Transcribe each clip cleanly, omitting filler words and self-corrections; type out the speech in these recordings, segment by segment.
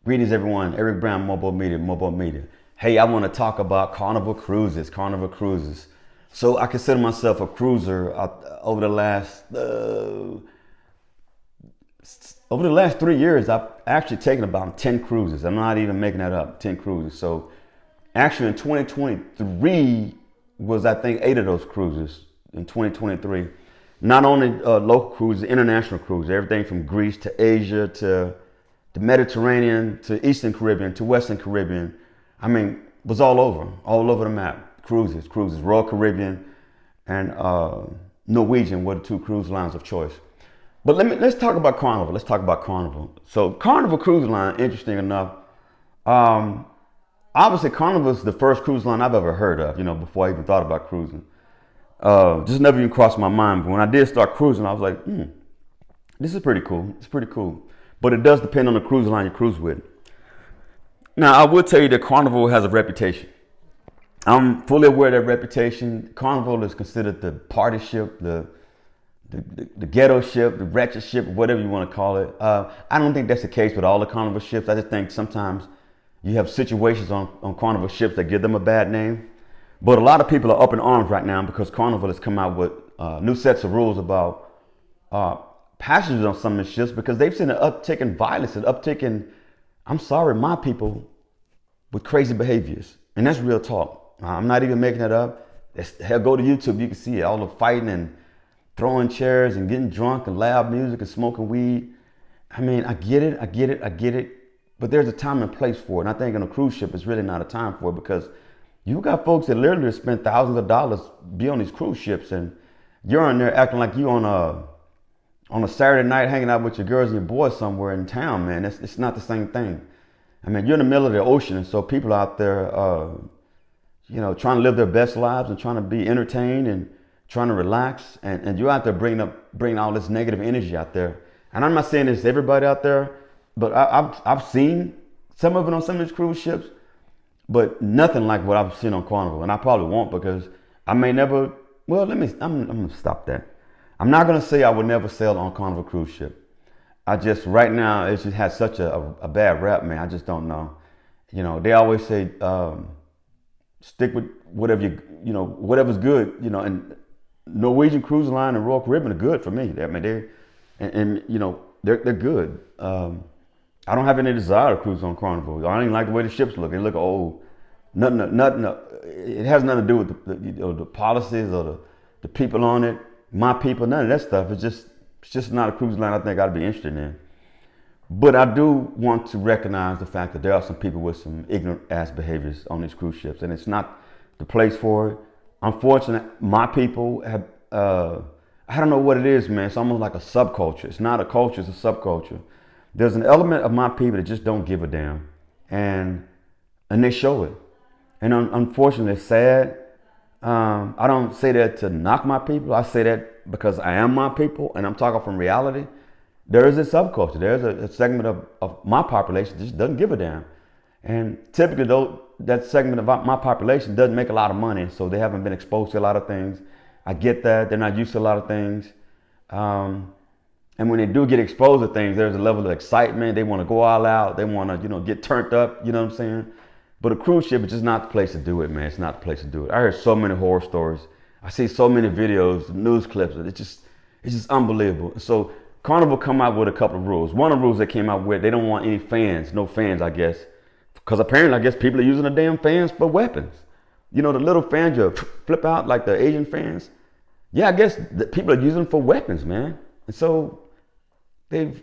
Greetings, everyone. Eric Brown, MOBO-Media, MOBO-Media. Hey, I want to talk about Carnival Cruises, Carnival Cruises. So I consider myself a cruiser. Over the last 3 years, I've actually taken about 10 cruises. I'm not even making that up, 10 cruises. So actually in 2023 was, I think, 8 of those cruises in 2023. Not only local cruises, international cruises, everything from Greece to Asia to the Mediterranean to Eastern Caribbean to Western Caribbean. I mean, was all over the map. Cruises, Royal Caribbean and Norwegian were the 2 cruise lines of choice. But let's talk about Carnival. Let's talk about Carnival. So Carnival Cruise Line, interesting enough. Obviously, Carnival is the first cruise line I've ever heard of, before I even thought about cruising. Just never even crossed my mind. But when I did start cruising, I was like, this is pretty cool. It's pretty cool. But it does depend on the cruise line you cruise with. Now, I will tell you that Carnival has a reputation. I'm fully aware of that reputation. Carnival is considered the party ship, the ghetto ship, the wretched ship, whatever you want to call it. I don't think that's the case with all the Carnival ships. I just think sometimes you have situations on Carnival ships that give them a bad name. But a lot of people are up in arms right now because Carnival has come out with new sets of rules about passengers on some of the ships because they've seen an uptick in violence, an uptick in, I'm sorry, my people with crazy behaviors. And that's real talk. I'm not even making that up. Hell, go to YouTube, you can see it. All the fighting and throwing chairs and getting drunk and loud music and smoking weed. I mean, I get it. But there's a time and place for it. And I think on a cruise ship, it's really not a time for it because you got folks that literally spend thousands of dollars be on these cruise ships and you're on there acting like you on a Saturday night hanging out with your girls and your boys somewhere in town, man. It's not the same thing. I mean, you're in the middle of the ocean, and so people out there, trying to live their best lives and trying to be entertained and trying to relax, and you're out there bringing all this negative energy out there. And I'm not saying it's everybody out there, but I've seen some of it on some of these cruise ships, but nothing like what I've seen on Carnival, and I probably won't because I may never. Well, I'm gonna stop that. I'm not gonna say I would never sail on Carnival cruise ship. I just right now it just has such a bad rap, man. I just don't know. They always say stick with whatever whatever's good. And Norwegian Cruise Line and Royal Caribbean are good for me. I mean they're good. I don't have any desire to cruise on Carnival. I don't even like the way the ships look. They look old. Nothing. It has nothing to do with the policies or the people on it. My people, none of that stuff. It's just not a cruise line I think I'd be interested in. But I do want to recognize the fact that there are some people with some ignorant ass behaviors on these cruise ships, and it's not the place for it. Unfortunately, my people have, I don't know what it is, man. It's almost like a subculture. It's not a culture, it's a subculture. There's an element of my people that just don't give a damn, and they show it. And unfortunately, it's sad. I don't say that to knock my people. I say that because I am my people and I'm talking from reality. There is a subculture. There's a segment of my population that just doesn't give a damn. And typically though, that segment of my population doesn't make a lot of money, so they haven't been exposed to a lot of things. I get that. They're not used to a lot of things. And when they do get exposed to things, there's a level of excitement. They want to go all out. They want to, get turned up, you know what I'm saying? But a cruise ship is just not the place to do it, man. It's not the place to do it. I heard so many horror stories. I see so many videos, news clips. It's just unbelievable. So Carnival come out with a couple of rules. One of the rules they came out with, they don't want any fans, no fans, I guess. Because apparently, I guess people are using the damn fans for weapons. The little fans you flip out like the Asian fans. Yeah, I guess the people are using them for weapons, man. And so they've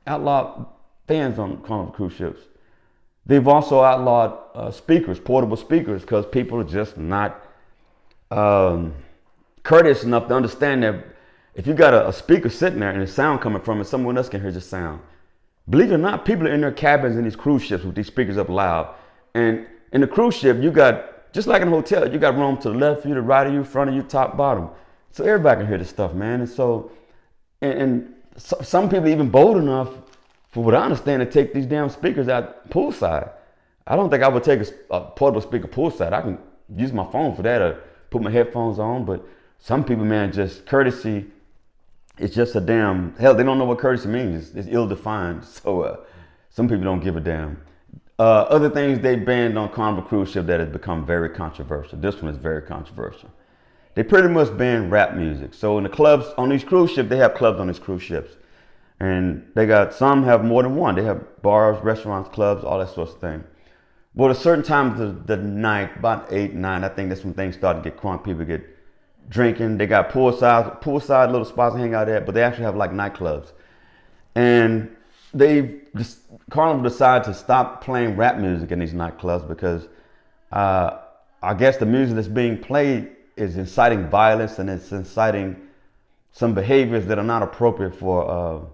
outlawed fans on Carnival cruise ships. They've also outlawed speakers, portable speakers, because people are just not courteous enough to understand that if you got a speaker sitting there and the sound coming from it, someone else can hear the sound. Believe it or not, people are in their cabins in these cruise ships with these speakers up loud. And in the cruise ship, you got, just like in a hotel, you got room to the left of you, the right of you, front of you, top, bottom. So everybody can hear this stuff, man. And so, some people even bold enough, for what I understand, to take these damn speakers out poolside. I don't think I would take a portable speaker poolside. I can use my phone for that or put my headphones on. But some people, man, just courtesy, it's just a damn, hell, they don't know what courtesy means. It's ill-defined. So Some people don't give a damn. Other things they banned on Carnival Cruise Ship that has become very controversial. This one is very controversial. They pretty much banned rap music. So in the clubs on these cruise ships, they have clubs on these cruise ships. And they got, some have more than one. They have bars, restaurants, clubs, all that sort of thing. But at certain times of the night, about 8, 9, I think that's when things start to get crunk. People get drinking. They got poolside little spots to hang out at, but they actually have like nightclubs. And Carnival decided to stop playing rap music in these nightclubs because I guess the music that's being played is inciting violence and it's inciting some behaviors that are not appropriate for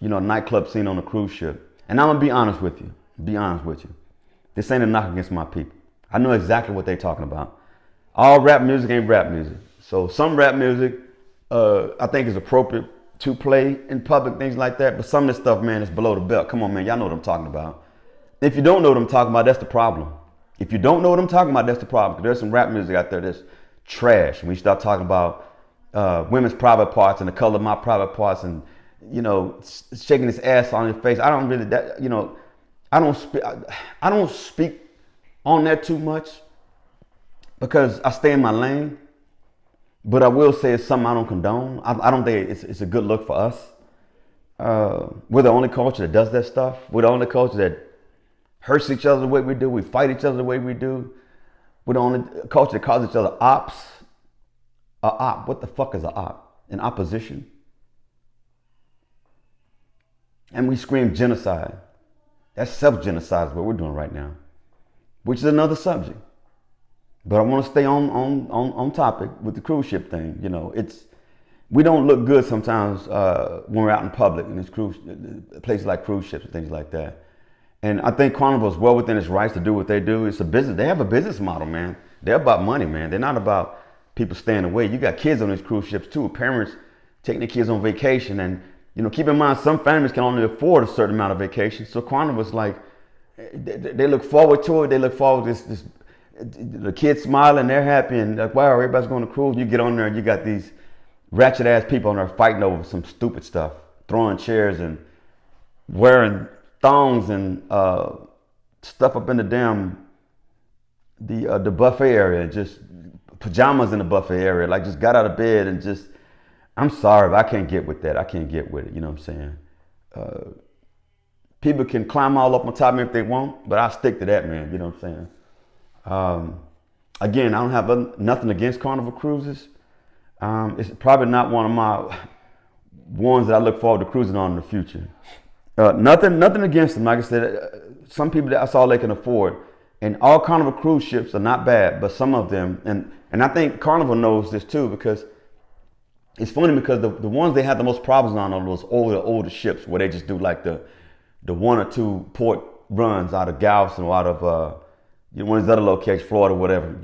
a nightclub scene on a cruise ship. And I'm gonna be honest with you. This ain't a knock against my people. I know exactly what they're talking about. All rap music ain't rap music. So some rap music I think is appropriate to play in public, things like that. But some of this stuff, man, is below the belt. Come on, man, y'all know what I'm talking about. If you don't know what I'm talking about, that's the problem. If you don't know what I'm talking about, that's the problem. There's some rap music out there that's trash. When you start talking about women's private parts and the color of my private parts and, shaking his ass on your face. I don't really, I don't speak on that too much because I stay in my lane. But I will say it's something I don't condone. I don't think it's a good look for us. We're the only culture that does that stuff. We're the only culture that hurts each other the way we do. We fight each other the way we do. We're the only culture that calls each other ops. A op. What the fuck is a op? An opposition. And we scream genocide. That's self-genocide is what we're doing right now, which is another subject. But I want to stay on topic with the cruise ship thing. We don't look good sometimes when we're out in public in this places like cruise ships and things like that. And I think Carnival is well within its rights to do what they do. It's a business. They have a business model, man. They're about money, man. They're not about people staying away. You got kids on these cruise ships too. Parents taking their kids on vacation, and keep in mind some families can only afford a certain amount of vacation. So Carnival's like, they look forward to it. They look forward to this. The kids smiling, they're happy, and like, wow, everybody's going to cruise. You get on there and you got these ratchet ass people on there fighting over some stupid stuff, throwing chairs and wearing thongs and stuff up in the buffet area, just pajamas in the buffet area, like just got out of bed and just, I'm sorry, but I can't get with that. I can't get with it. You know what I'm saying? People can climb all up on top of me if they want, but I stick to that, man. You know what I'm saying? Again, I don't have nothing against Carnival Cruises. It's probably not one of my ones that I look forward to cruising on in the future. Nothing against them. Like I said, some people, that's all they can afford. And all Carnival cruise ships are not bad, but some of them, and I think Carnival knows this too, because it's funny because the ones they have the most problems on are those older ships where they just do like the 1 or 2 port runs out of Galveston or out of one of these other locations, Florida, whatever,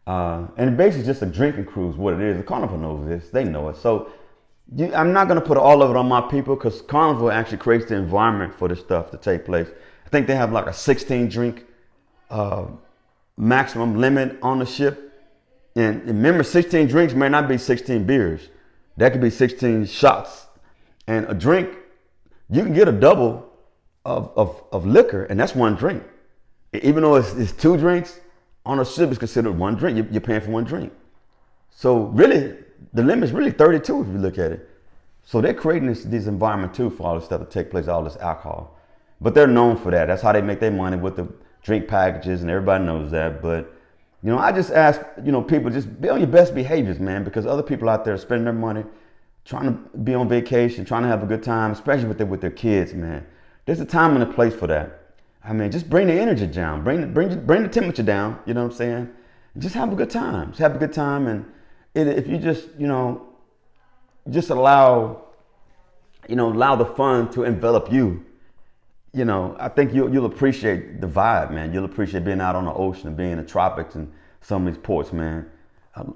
and basically just a drinking cruise, what it is. The Carnival knows this, they know it. So I'm not gonna put all of it on my people because Carnival actually creates the environment for this stuff to take place. I think they have like a 16 drink maximum limit on the ship. And remember, 16 drinks may not be 16 beers. That could be 16 shots. And a drink, you can get a double of liquor, and that's 1 drink. Even though it's 2 drinks, on a ship it's considered 1 drink. You're paying for 1 drink. So really, the limit is really 32 if you look at it. So they're creating this environment too for all this stuff to take place, all this alcohol. But they're known for that. That's how they make their money with the drink packages, and everybody knows that. But I just ask, people just be on your best behaviors, man, because other people out there spending their money, trying to be on vacation, trying to have a good time, especially with their kids, man. There's a time and a place for that. I mean, just bring the energy down, bring the temperature down. You know what I'm saying? Just have a good time. Just have a good time, and if you just allow the fun to envelop you. I think you'll appreciate the vibe, man. You'll appreciate being out on the ocean and being in the tropics and some of these ports, man.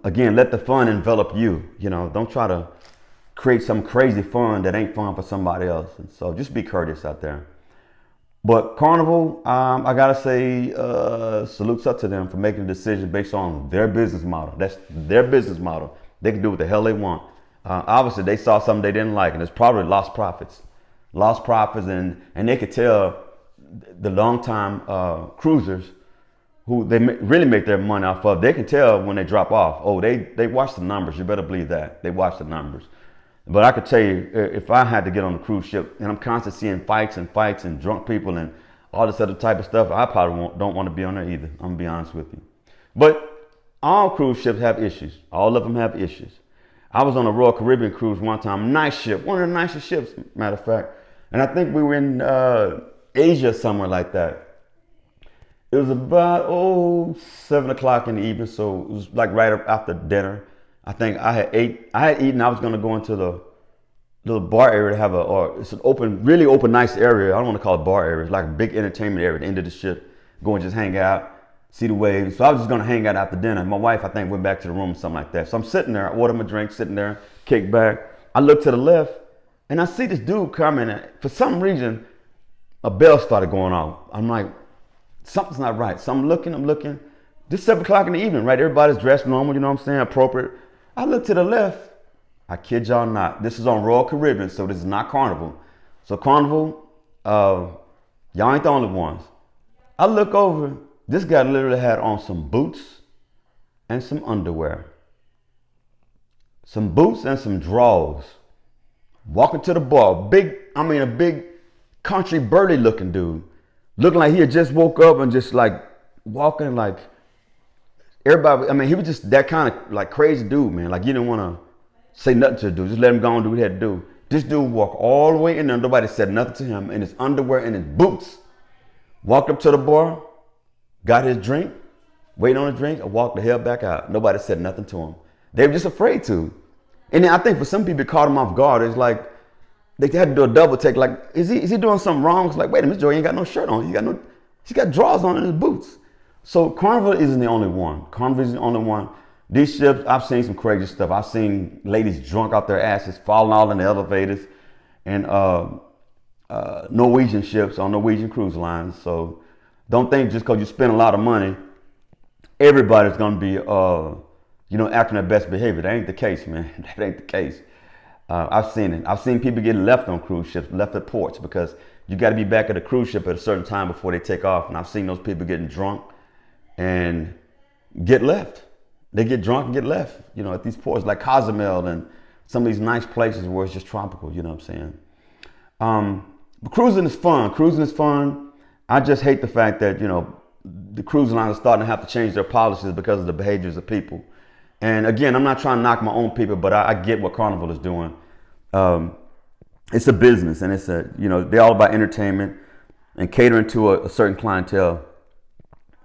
Again, let the fun envelop you. Don't try to create some crazy fun that ain't fun for somebody else. And so just be courteous out there. But Carnival, I gotta say, salutes up to them for making a decision based on their business model. That's their business model. They can do what the hell they want. Obviously, they saw something they didn't like, and it's probably lost profits. lost profits, and they could tell the long-time cruisers who they really make their money off of. They can tell when they drop off. Oh, they watch the numbers. You better believe that. They watch the numbers. But I could tell you, if I had to get on a cruise ship and I'm constantly seeing fights and drunk people and all this other type of stuff, I probably don't want to be on there either. I'm gonna be honest with you. But all cruise ships have issues. All of them have issues. I was on a Royal Caribbean cruise one time, nice ship, one of the nicest ships, matter of fact. And I think we were in Asia, somewhere like that. It was about 7 o'clock in the evening, so it was like right after dinner. I think I had eaten. I was gonna go into the little bar area to have it's an really open, nice area. I don't want to call it bar area. It's like a big entertainment area at the end of the ship. Go and just hang out, see the waves. So I was just gonna hang out after dinner. My wife, I think, went back to the room or something like that. So I'm sitting there, I ordered my drink, sitting there, kick back. I look to the left, and I see this dude coming. And for some reason, a bell started going off. I'm like, something's not right. So I'm looking. This 7 o'clock in the evening, right? Everybody's dressed normal, you know what I'm saying, appropriate. I look to the left. I kid y'all not. This is on Royal Caribbean, so this is not Carnival. So Carnival, y'all ain't the only ones. I look over. This guy literally had on some boots and some underwear. Some boots and some drawers. Walking to the bar. A big country burly looking dude. Looking like he had just woke up and just like walking like everybody. He was just that kind of like crazy dude, man. Like you didn't want to say nothing to the dude. Just let him go and do what he had to do. This dude walked all the way in there. Nobody said nothing to him in his underwear and his boots. Walked up to the bar, got his drink, waited on the drink, and walked the hell back out. Nobody said nothing to him. They were just afraid to. And then I think for some people it caught him off guard. It's like they had to do a double take. Like, is he doing something wrong? It's like, wait a minute, Joey ain't got no shirt on. He's got drawers on in his boots. So Carnival isn't the only one. Carnival isn't the only one. These ships, I've seen some crazy stuff. I've seen ladies drunk off their asses, falling all in the elevators, and Norwegian ships on Norwegian cruise lines. So don't think just because you spend a lot of money, everybody's going to be, acting their best behavior. That ain't the case, man. That ain't the case. I've seen it. I've seen people get left on cruise ships, left at ports, because you got to be back at a cruise ship at a certain time before they take off. And I've seen those people getting drunk and get left. They get drunk and get left, at these ports like Cozumel and some of these nice places where it's just tropical, you know what I'm saying? But cruising is fun. Cruising is fun. I just hate the fact that, the cruise lines are starting to have to change their policies because of the behaviors of people. And again, I'm not trying to knock my own people, but I get what Carnival is doing. It's a business, and they're all about entertainment and catering to a certain clientele.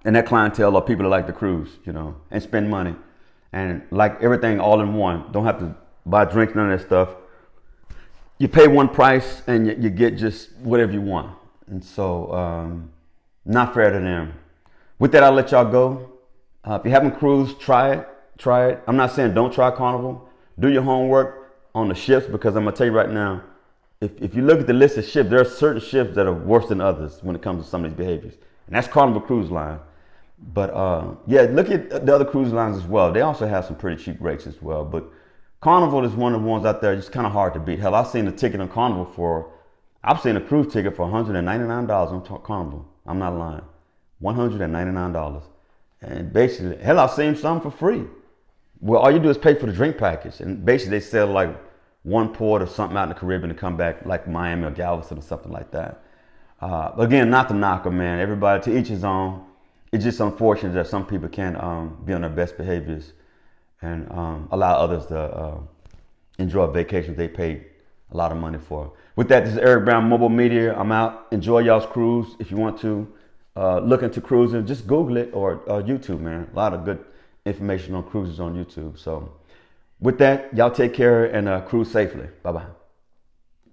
And that clientele are people that like to cruise, and spend money. And like everything all in one. Don't have to buy drinks, none of that stuff. You pay one price and you get just whatever you want. And so, not fair to them. With that, I'll let y'all go. If you haven't cruised, try it. I'm not saying don't try Carnival. Do your homework on the ships, because I'm going to tell you right now, if you look at the list of ships, there are certain ships that are worse than others when it comes to some of these behaviors. And that's Carnival Cruise Line. But look at the other cruise lines as well. They also have some pretty cheap rates as well. But Carnival is one of the ones out there just kind of hard to beat. Hell, I've seen a ticket on Carnival I've seen a cruise ticket for $199 on Carnival. I'm not lying. $199. And basically, hell, I've seen some for free. Well, all you do is pay for the drink package. And basically they sell like one port or something out in the Caribbean to come back, like Miami or Galveston or something like that. But again, not to knock them, man. Everybody to each his own. It's just unfortunate that some people can't be on their best behaviors and allow others to enjoy vacations they paid a lot of money for. With that, this is Eric Brown, MOBO-Media. I'm out. Enjoy y'all's cruise. If you want to look into cruising, just Google it or YouTube, man. A lot of good information on cruises on YouTube. So with that, y'all take care and cruise safely. Bye-bye.